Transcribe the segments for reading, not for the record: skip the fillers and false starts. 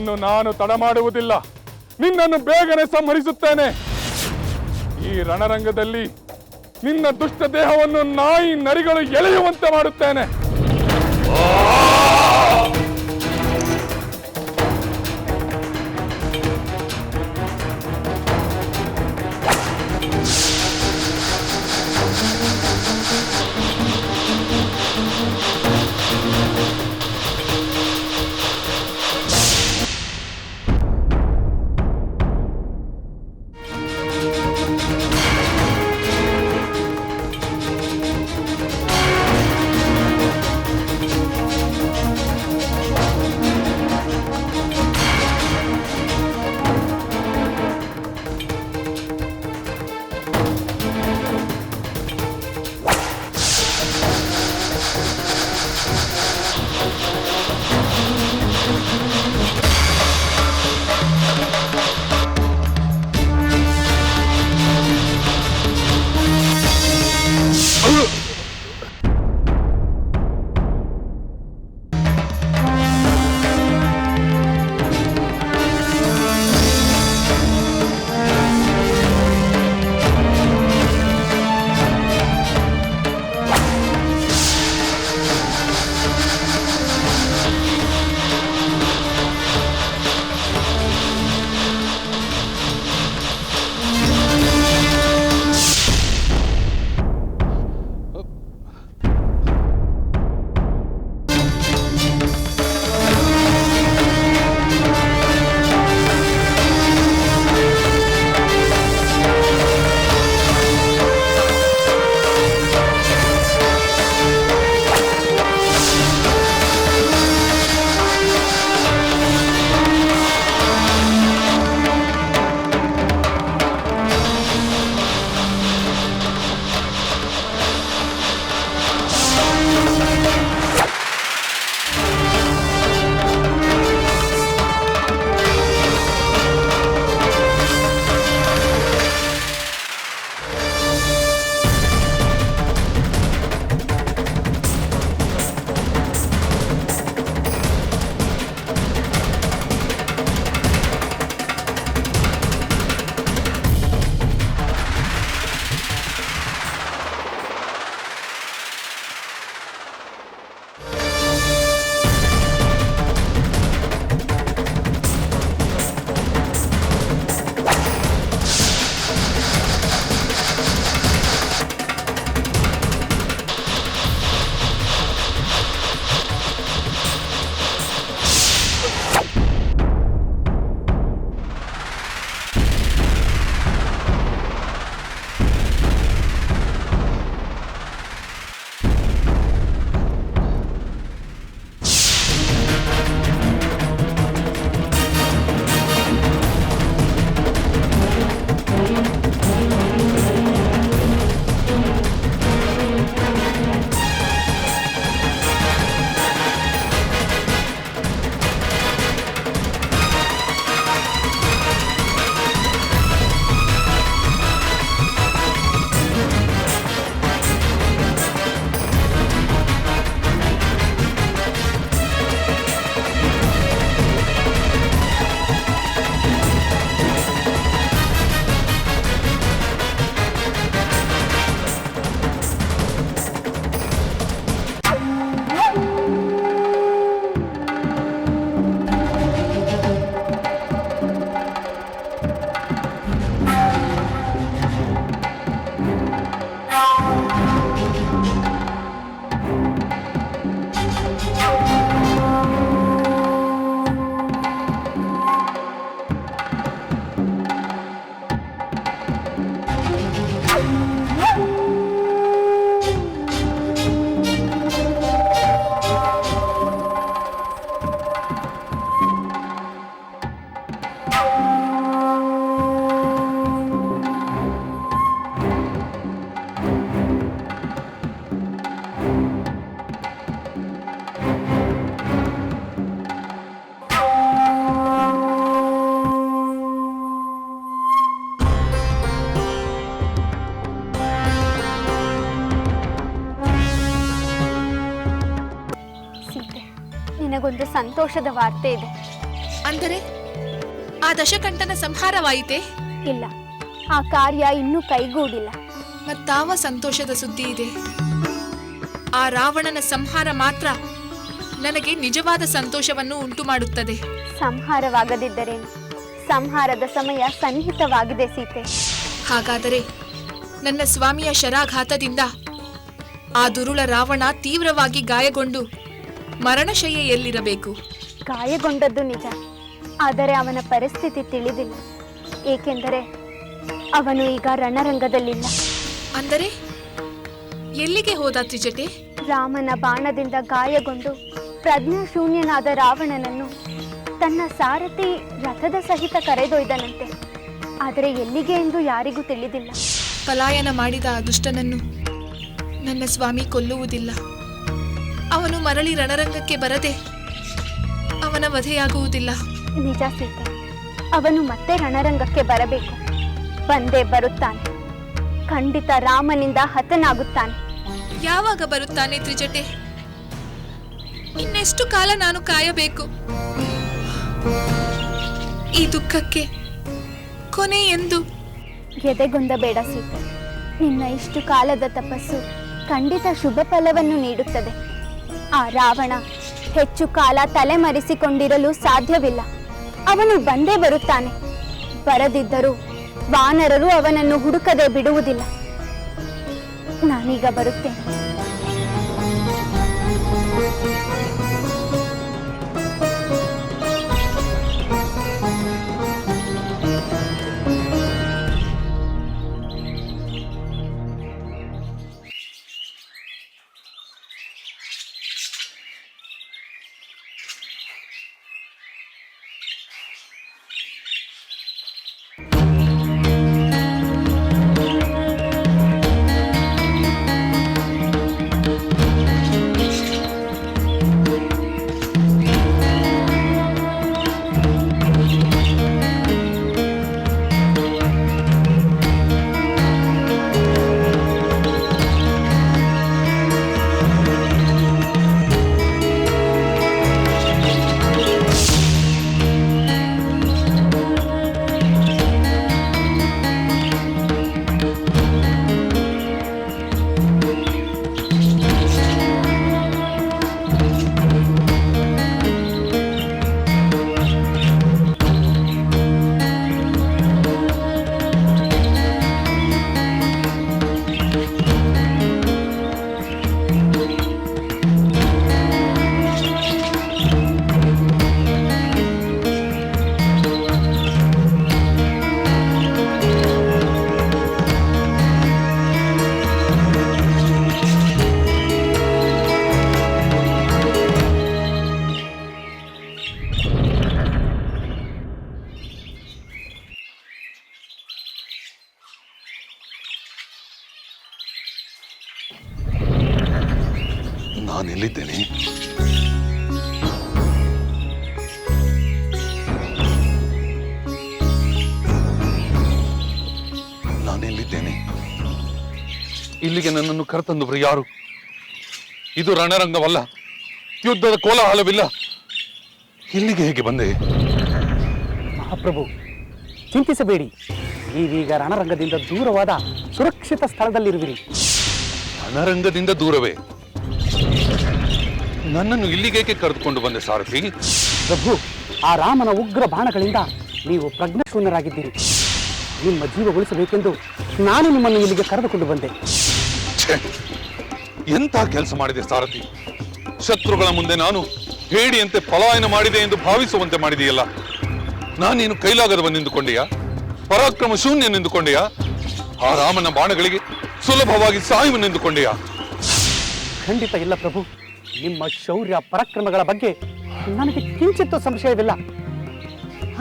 ಇನ್ನು ನಾನು ತಡ ಮಾಡುವುದಿಲ್ಲ. ನಿನ್ನನ್ನು ಬೇಗನೆ ಸಂಹರಿಸುತ್ತೇನೆ. ಈ ರಣರಂಗದಲ್ಲಿ ನಿನ್ನ ದುಷ್ಟ ದೇಹವನ್ನು ನಾಯಿ ನರಿಗಳು ಎಳೆಯುವಂತೆ ಮಾಡುತ್ತೇನೆ. ನಿನಗೊಂದು ಸಂತೋಷದ ವಾರ್ತೆ ಇದೆ. ಅಂದರೆ ಆ ದಶಕಂಠನ ಸಂಹಾರವಾಯಿತೆ? ಇಲ್ಲ, ಆ ಕಾರ್ಯ ಇನ್ನೂ ಕೈಗೂಡಿಲ್ಲ. ಮತ್ತಾವ ಸಂತೋಷದ ಸುದ್ದಿ ಇದೆ? ಆ ರಾವಣನ ಸಂಹಾರ ಮಾತ್ರ ನನಗೆ ನಿಜವಾದ ಸಂತೋಷವನ್ನು ಉಂಟು ಮಾಡುತ್ತದೆ. ಸಂಹಾರವಾಗದಿದ್ದರೇನು? ಸಂಹಾರದ ಸಮಯ ಸನ್ನಿಹಿತವಾಗಿದೆ ಸೀತೆ. ಹಾಗಾದರೆ ನನ್ನ ಸ್ವಾಮಿಯ ಶರಾಘಾತದಿಂದ ಆ ದುರುಳ ರಾವಣ ತೀವ್ರವಾಗಿ ಗಾಯಗೊಂಡು ಮರಣಶಯ್ಯೆಯಲ್ಲಿರಬೇಕು. ಗಾಯಗೊಂಡದ್ದು ನಿಜ, ಆದರೆ ಅವನ ಪರಿಸ್ಥಿತಿ ತಿಳಿದಿಲ್ಲ. ಏಕೆಂದರೆ ಅವನು ಈಗ ರಣರಂಗದಲ್ಲಿಲ್ಲ. ಅಂದರೆ ಎಲ್ಲಿಗೆ ಹೋದ ತ್ರಿಜಟೆ? ರಾಮನ ಬಾಣದಿಂದ ಗಾಯಗೊಂಡು ಪ್ರಜ್ಞಾಶೂನ್ಯನಾದ ರಾವಣನನ್ನು ತನ್ನ ಸಾರಥಿ ರಥದ ಸಹಿತ ಕರೆದೊಯ್ದನಂತೆ. ಆದರೆ ಎಲ್ಲಿಗೆ ಎಂದು ಯಾರಿಗೂ ತಿಳಿದಿಲ್ಲ. ಪಲಾಯನ ಮಾಡಿದ ಆ ದುಷ್ಟನನ್ನು ನನ್ನ ಸ್ವಾಮಿ ಕೊಲ್ಲುವುದಿಲ್ಲ. ಅವನು ಮರಳಿ ರಣರಂಗಕ್ಕೆ ಬರದೆ ಅವನ ವಧೆಯಾಗುವುದಿಲ್ಲ. ನಿಜ ಸೀತೆ, ಅವನು ಮತ್ತೆ ರಣರಂಗಕ್ಕೆ ಬರಬೇಕು. ಬಂದೇ ಬರುತ್ತಾನೆ. ಖಂಡಿತ ರಾಮನಿಂದ ಹತನಾಗುತ್ತಾನೆ. ಯಾವಾಗ ಬರುತ್ತಾನೆ ತ್ರಿಜಟೆ? ಇನ್ನೆಷ್ಟು ಕಾಲ ನಾನು ಕಾಯಬೇಕು? ಈ ದುಃಖಕ್ಕೆ ಕೊನೆ ಎಂದು? ಎದೆಗೊಂದಬೇಡ ಸೀತೆ. ನಿನ್ನ ಇಷ್ಟು ಕಾಲದ ತಪಸ್ಸು ಖಂಡಿತ ಶುಭ ಫಲವನ್ನು ನೀಡುತ್ತದೆ. ಆ ರಾವಣ ಹೆಚ್ಚು ಕಾಲ ತಲೆಮರೆಸಿಕೊಂಡಿರಲು ಸಾಧ್ಯವಿಲ್ಲ. ಅವನು ಬಂದೇ ಬರುತ್ತಾನೆ. ಬರದಿದ್ದರೂ ವಾನರರು ಅವನನ್ನು ಹುಡುಕದೆ ಬಿಡುವುದಿಲ್ಲ. ನಾನೀಗ ಬರುತ್ತೇನೆ. ನಾನೆಲ್ಲಿದ್ದೇನೆ? ನಾನೆಲ್ಲಿದ್ದೇನೆ? ಇಲ್ಲಿಗೆ ನನ್ನನ್ನು ಕರೆತಂದವರು ಯಾರು? ಇದು ರಣರಂಗವಲ್ಲ, ಯುದ್ಧದ ಕೋಲಾಹಲವಿಲ್ಲ. ಇಲ್ಲಿಗೆ ಹೇಗೆ ಬಂದೆ? ಮಹಾಪ್ರಭು, ಚಿಂತಿಸಬೇಡಿ. ನೀವೀಗ ರಣರಂಗದಿಂದ ದೂರವಾದ ಸುರಕ್ಷಿತ ಸ್ಥಳದಲ್ಲಿರುವಿರಿ. ರಣರಂಗದಿಂದ ದೂರವೇ? ನನ್ನನ್ನು ಇಲ್ಲಿಗೇಕೆ ಕರೆದುಕೊಂಡು ಬಂದೆ ಸಾರಥಿ? ಪ್ರಭು, ಆ ರಾಮನ ಉಗ್ರ ಬಾಣಗಳಿಂದ ನೀವು ಪ್ರಜ್ಞಾಶೂನ್ಯರಾಗಿದ್ದೀರಿ. ನಿಮ್ಮ ಜೀವ ಉಳಿಸಬೇಕೆಂದು ನಾನು ನಿಮ್ಮನ್ನು ಇಲ್ಲಿಗೆ ಕರೆದುಕೊಂಡು ಬಂದೆ. ಎಂಥ ಕೆಲಸ ಮಾಡಿದೆ ಸಾರಥಿ? ಶತ್ರುಗಳ ಮುಂದೆ ನಾನು ಹೇಡಿಯಂತೆ ಪಲಾಯನ ಮಾಡಿದೆ ಎಂದು ಭಾವಿಸುವಂತೆ ಮಾಡಿದೆಯಲ್ಲ. ನಾನೇನು ಕೈಲಾಗದವನೆಂದುಕೊಂಡೆಯಾ? ಪರಾಕ್ರಮ ಶೂನ್ಯನೆಂದುಕೊಂಡೆಯಾ? ಆ ರಾಮನ ಬಾಣಗಳಿಗೆ ಸುಲಭವಾಗಿ ಸಾಯುವನೆಂದುಕೊಂಡೆಯಾ? ಖಂಡಿತ ಇಲ್ಲ ಪ್ರಭು. ನಿಮ್ಮ ಶೌರ್ಯ ಪರಾಕ್ರಮಗಳ ಬಗ್ಗೆ ನನಗೆ ಕಿಂಚಿತ್ತೂ ಸಂಶಯವಿಲ್ಲ.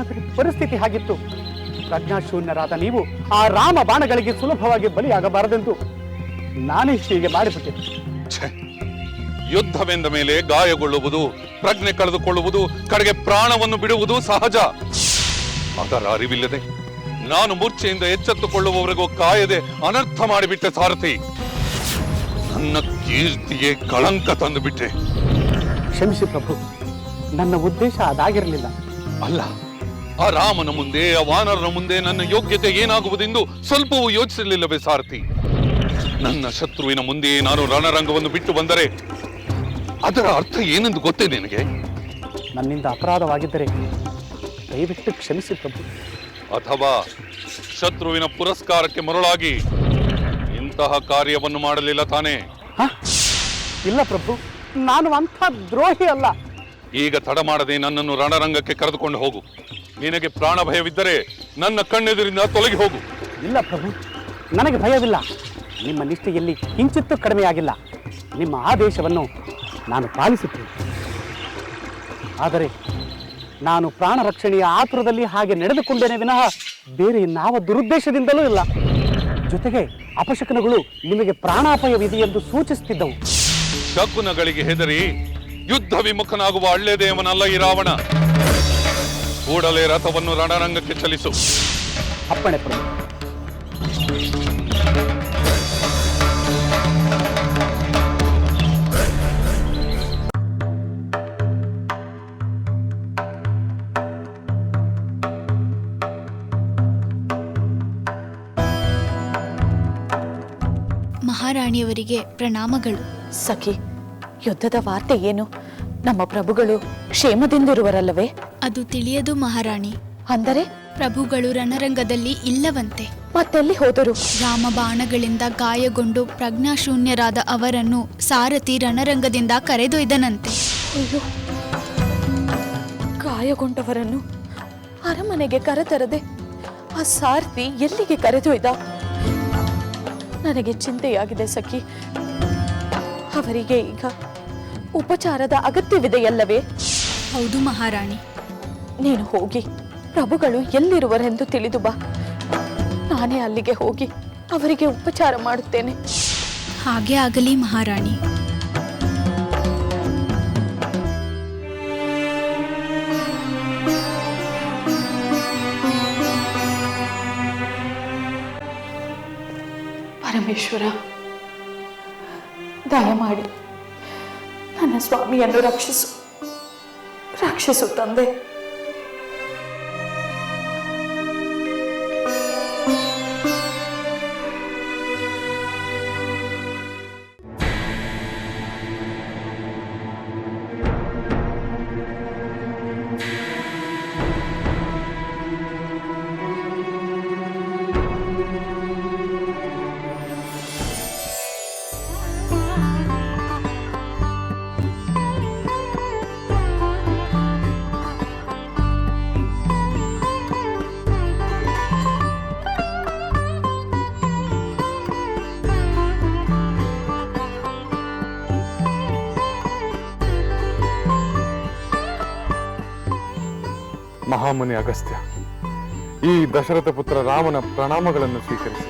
ಆದರೆ ಪರಿಸ್ಥಿತಿ ಹಾಗಿತ್ತು. ಪ್ರಜ್ಞಾಶೂನ್ಯರಾದ ನೀವು ಆ ರಾಮ ಬಾಣಗಳಿಗೆ ಸುಲಭವಾಗಿ ಬಲಿಯಾಗಬಾರದೆಂದು ನಾನೇ ಹೀಗೆ ಮಾಡಿಬಿಟ್ಟೆ. ಯುದ್ಧವೆಂದ ಮೇಲೆ ಗಾಯಗೊಳ್ಳುವುದು, ಪ್ರಜ್ಞೆ ಕಳೆದುಕೊಳ್ಳುವುದು, ಕಡೆಗೆ ಪ್ರಾಣವನ್ನು ಬಿಡುವುದು ಸಹಜ. ಅದರ ಅರಿವಿಲ್ಲದೆ ನಾನು ಮೂರ್ಛೆಯಿಂದ ಎಚ್ಚೆತ್ತುಕೊಳ್ಳುವವರೆಗೂ ಕಾಯದೆ ಅನರ್ಥ ಮಾಡಿಬಿಟ್ಟೆ ಸಾರಥಿ. ನನ್ನ ಕೀರ್ತಿಗೆ ಕಳಂಕ ತಂದು ಬಿಟ್ಟೆ. ಕ್ಷಮಿಸಿ ಪ್ರಭು, ನನ್ನ ಉದ್ದೇಶ ಅದಾಗಿರಲಿಲ್ಲ. ಅಲ್ಲ, ಆ ರಾಮನ ಮುಂದೆ, ಆ ವಾನರನ ಮುಂದೆ ನನ್ನ ಯೋಗ್ಯತೆ ಏನಾಗುವುದೆಂದು ಸ್ವಲ್ಪವೂ ಯೋಚಿಸಲಿಲ್ಲವೇ ಸಾರಥಿ? ನನ್ನ ಶತ್ರುವಿನ ಮುಂದೆ ನಾನು ರಣರಂಗವನ್ನು ಬಿಟ್ಟು ಬಂದರೆ ಅದರ ಅರ್ಥ ಏನೆಂದು ಗೊತ್ತೇ ನಿನಗೆ? ನನ್ನಿಂದ ಅಪರಾಧವಾಗಿದ್ದರೆ ದಯವಿಟ್ಟು ಕ್ಷಮಿಸಿ ಪ್ರಭು. ಅಥವಾ ಶತ್ರುವಿನ ಪುರಸ್ಕಾರಕ್ಕೆ ಮರುಳಾಗಿ ಇಂತಹ ಕಾರ್ಯವನ್ನು ಮಾಡಲಿಲ್ಲ ತಾನೇ? ಇಲ್ಲ ಪ್ರಭು, ನಾನು ಅಂಥ ದ್ರೋಹಿ ಅಲ್ಲ. ಈಗ ತಡ ಮಾಡದೆ ನನ್ನನ್ನು ರಣರಂಗಕ್ಕೆ ಕರೆದುಕೊಂಡು ಹೋಗು. ನಿನಗೆ ಪ್ರಾಣ ಭಯವಿದ್ದರೆ ನನ್ನ ಕಣ್ಣೆದುರಿಂದ ತೊಲಗಿ ಹೋಗು. ಇಲ್ಲ ಪ್ರಭು, ನನಗೆ ಭಯವಿಲ್ಲ. ನಿಮ್ಮ ನಿಷ್ಠೆಯಲ್ಲಿ ಕಿಂಚಿತ್ತೂ ಕಡಿಮೆಯಾಗಿಲ್ಲ. ನಿಮ್ಮ ಆದೇಶವನ್ನು ನಾನು ಪಾಲಿಸುತ್ತೇನೆ. ಆದರೆ ನಾನು ಪ್ರಾಣ ರಕ್ಷಣೆಯ ಆತುರದಲ್ಲಿ ಹಾಗೆ ನಡೆದುಕೊಂಡೇನೆ ವಿನಃ ಬೇರೆ ಯಾವ ದುರುದ್ದೇಶದಿಂದಲೂ ಇಲ್ಲ. ಜೊತೆಗೆ ಅಪಶಕನಗಳು ನಿಮಗೆ ಪ್ರಾಣಾಪಾಯವಿದೆ ಎಂದು ಸೂಚಿಸುತ್ತಿದ್ದವು. ಶಕುನಗಳಿಗೆ ಹೆದರಿ ಯುದ್ಧ ವಿಮುಖನಾಗುವ ಹಳ್ಳೆದೇವನಲ್ಲ ಈ ರಾವಣ. ಕೂಡಲೇ ರಥವನ್ನು ರಣರಂಗಕ್ಕೆ ಚಲಿಸು. ಅಪ್ಪಣೆ ಪ್ರಭು. ಮಹಾರಾಣಿಯವರಿಗೆ ಪ್ರಣಾಮಗಳು. ಸಖಿ, ಯುದ್ಧದ ವಾರ್ತೆ ಏನು? ನಮ್ಮ ಪ್ರಭುಗಳು ಕ್ಷೇಮದಿಂದಿರುವರಲ್ಲವೇ? ಅದು ತಿಳಿಯದು ಮಹಾರಾಣಿ. ಅಂದರೆ ಪ್ರಭುಗಳು ರಣರಂಗದಲ್ಲಿ ಇಲ್ಲವಂತೆ. ಮತ್ತೆಲ್ಲಿ ಹೋದರು? ರಾಮ ಬಾಣಗಳಿಂದ ಗಾಯಗೊಂಡು ಪ್ರಜ್ಞಾಶೂನ್ಯರಾದ ಅವರನ್ನು ಸಾರಥಿ ರಣರಂಗದಿಂದ ಕರೆದೊಯ್ದನಂತೆ. ಅಯ್ಯೋ, ಗಾಯಗೊಂಡವರನ್ನು ಅರಮನೆಗೆ ಕರೆತರದೆ ಆ ಸಾರಥಿ ಎಲ್ಲಿಗೆ ಕರೆದೊಯ್ದ? ನನಗೆ ಚಿಂತೆಯಾಗಿದೆ ಸಖಿ. ಅವರಿಗೆ ಈಗ ಉಪಚಾರದ ಅಗತ್ಯವಿದೆಯಲ್ಲವೇ? ಹೌದು ಮಹಾರಾಣಿ. ನೀನು ಹೋಗಿ ಪ್ರಭುಗಳು ಎಲ್ಲಿರುವರೆಂದು ತಿಳಿದು ಬಾ. ನಾನೇ ಅಲ್ಲಿಗೆ ಹೋಗಿ ಅವರಿಗೆ ಉಪಚಾರ ಮಾಡುತ್ತೇನೆ. ಹಾಗೆ ಆಗಲಿ ಮಹಾರಾಣಿ. ಪರಮೇಶ್ವರ, ದಯಮಾಡಿ ನನ್ನ ಸ್ವಾಮಿಯನ್ನು ರಕ್ಷಿಸು ತಂದೆ. ಮಹಾಮುನಿ ಅಗಸ್ತ್ಯ, ಈ ದಶರಥ ಪುತ್ರ ರಾಮನ ಪ್ರಣಾಮಗಳನ್ನು ಸ್ವೀಕರಿಸಿ.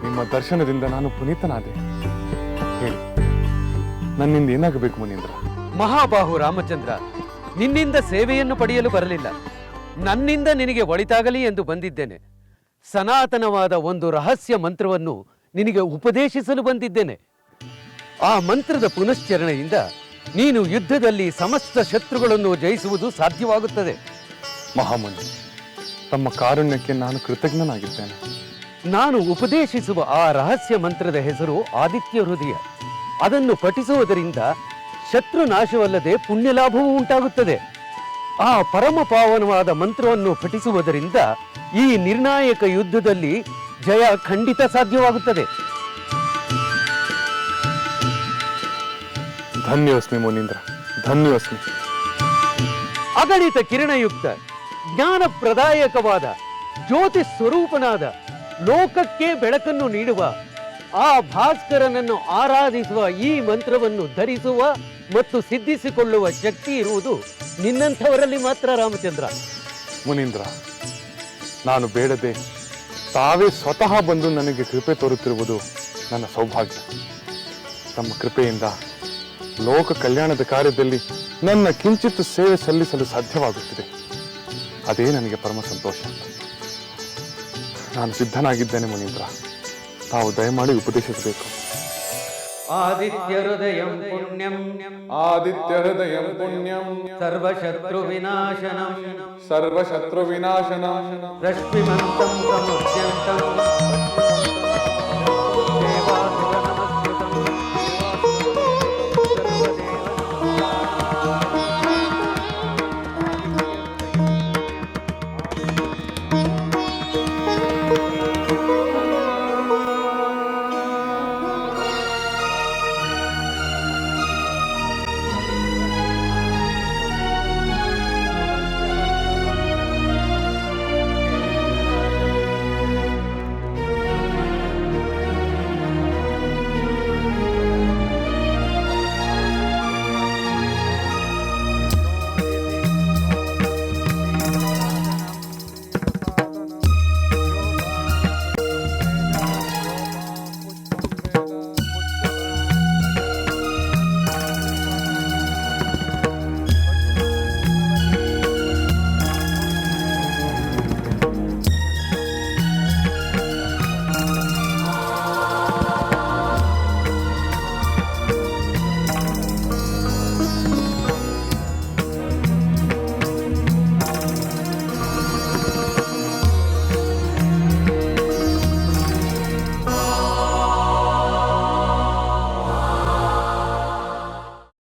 ನಿಮ್ಮ ದರ್ಶನದಿಂದ ನಾನು ಪುನೀತನಾದೆ. ಹೇಳಿ, ನನ್ನಿಂದ ಏನಾಗಬೇಕು ಮುನೀಂದ್ರ? ಮಹಾಬಾಹು ರಾಮಚಂದ್ರ, ನಿನ್ನಿಂದ ಸೇವೆಯನ್ನು ಪಡೆಯಲು ಬರಲಿಲ್ಲ. ನನ್ನಿಂದ ನಿನಗೆ ಒಳಿತಾಗಲಿ ಎಂದು ಬಂದಿದ್ದೇನೆ. ಸನಾತನವಾದ ಒಂದು ರಹಸ್ಯ ಮಂತ್ರವನ್ನು ನಿನಗೆ ಉಪದೇಶಿಸಲು ಬಂದಿದ್ದೇನೆ. ಆ ಮಂತ್ರದ ಪುನಶ್ಚರಣೆಯಿಂದ ನೀನು ಯುದ್ಧದಲ್ಲಿ ಸಮಸ್ತ ಶತ್ರುಗಳನ್ನು ಜಯಿಸುವುದು ಸಾಧ್ಯವಾಗುತ್ತದೆ. ಮಹಾಮುನಿ, ತಮ್ಮ ಕಾರುಣ್ಯಕ್ಕೆ ನಾನು ಕೃತಜ್ಞನಾಗಿದ್ದೇನೆ. ನಾನು ಉಪದೇಶಿಸುವ ಆ ರಹಸ್ಯ ಮಂತ್ರದ ಹೆಸರು ಆದಿತ್ಯ ಹೃದಯ. ಅದನ್ನು ಪಠಿಸುವುದರಿಂದ ಶತ್ರು ನಾಶವಲ್ಲದೆ ಪುಣ್ಯಲಾಭವೂ ಉಂಟಾಗುತ್ತದೆ. ಆ ಪರಮ ಪಾವನವಾದ ಮಂತ್ರವನ್ನು ಪಠಿಸುವುದರಿಂದ ಈ ನಿರ್ಣಾಯಕ ಯುದ್ಧದಲ್ಲಿ ಜಯ ಖಂಡಿತ ಸಾಧ್ಯವಾಗುತ್ತದೆ. ಧನ್ಯೋಸ್ಮಿ ಮುನೀಂದ್ರ, ಧನ್ಯೋಸ್ಮಿ. ಅಗಣಿತ ಕಿರಣಯುಕ್ತ ಜ್ಞಾನಪ್ರದಾಯಕವಾದ ಜ್ಯೋತಿ ಸ್ವರೂಪನಾದ ಲೋಕಕ್ಕೆ ಬೆಳಕನ್ನು ನೀಡುವ ಆ ಭಾಸ್ಕರನನ್ನು ಆರಾಧಿಸುವ ಈ ಮಂತ್ರವನ್ನು ಧರಿಸುವ ಮತ್ತು ಸಿದ್ಧಿಸಿಕೊಳ್ಳುವ ಶಕ್ತಿ ಇರುವುದು ನಿನ್ನಂಥವರಲ್ಲಿ ಮಾತ್ರ ರಾಮಚಂದ್ರ. ಮುನೀಂದ್ರ, ನಾನು ಬೇಡದೆ ತಾವೇ ಸ್ವತಃ ಬಂದು ನನಗೆ ಕೃಪೆ ತೋರುತ್ತಿರುವುದು ನನ್ನ ಸೌಭಾಗ್ಯ. ತಮ್ಮ ಕೃಪೆಯಿಂದ ಲೋಕ ಕಲ್ಯಾಣದ ಕಾರ್ಯದಲ್ಲಿ ನನ್ನ ಕಿಂಚಿತ್ ಸೇವೆ ಸಲ್ಲಿಸಲು ಸಾಧ್ಯವಾಗುತ್ತಿದೆ. ಅದೇ ನನಗೆ ಪರಮ ಸಂತೋಷ. ನಾನು ಸಿದ್ಧನಾಗಿದ್ದೇನೆ ಮುನೀಂದ್ರ. ತಾವು ದಯಮಾಡಿ ಉಪದೇಶಿಸಬೇಕು. ಆದಿತ್ಯ ಹೃದಯಂ ಪುಣ್ಯಂ ಆದಿತ್ಯ ಹೃದಯಂ ಪುಣ್ಯಂ ಸರ್ವಶತ್ರು ವಿನಾಶನಂ ಸರ್ವಶತ್ರು ವಿನಾಶನಂ ರಶ್ಮಿಮಂತಂ ಸಮುದ್ಯಂತಂ